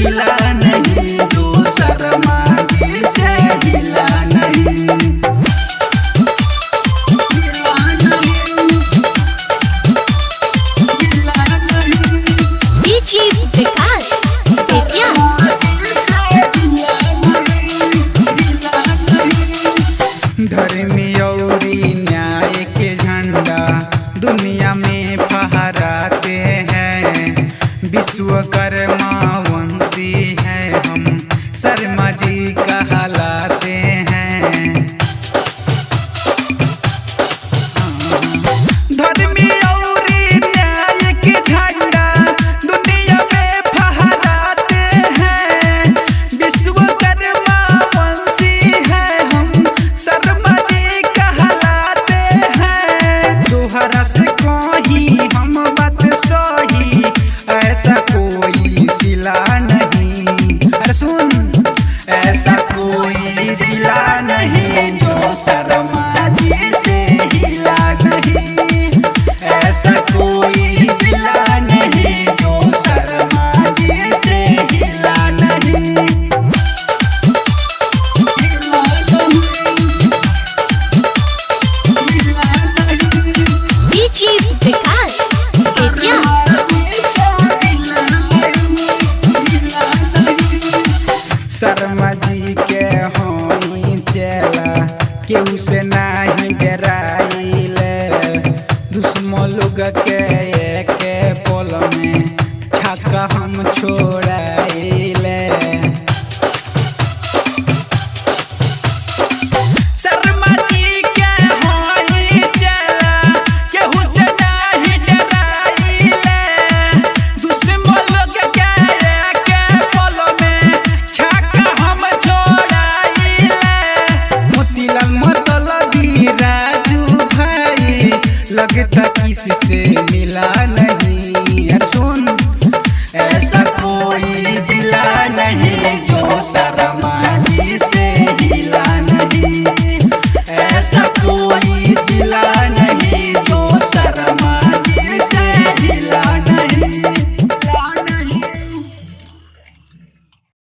हिला नहीं, जो शर्मा जी से हिला नहीं। डीजे विकास बेतिया। धर्म और न्याय के झंडा दुनिया में फहराते हैं। विश्वकर्मा वंशी है हम, शर्मा जी कहलाते हैं। धर्म और न्याय के झंडा दुनिया में फहराते हैं। विश्वकर्मा वंशी है हम, शर्मा जी कहलाते हैं। दोहरा से कहीं हम बात सही, ऐसा कोई सिला नहीं। अरे सुन, ऐसा कोई जिला नहीं जो शर्मा जी से हिला नहीं। ऐसा कोई जिला नहीं जो शर्मा जी से हिला नहीं। डीजे विकास बेतिया। शर्मा जी के होई चेला, केहू से नहीं डराइले। दुश्मन लोग के एक पल में छक्का हम छोड़ाइले। शर्मा जी के होई चेला, केहू से नहीं डराइले। दुश्मन लोग के एक पल में छक्का हम छोड़ाइले। मोतीलाल मतलबी राजू भाई, लगता किसी से मिला नहीं। यार सुन, ऐसा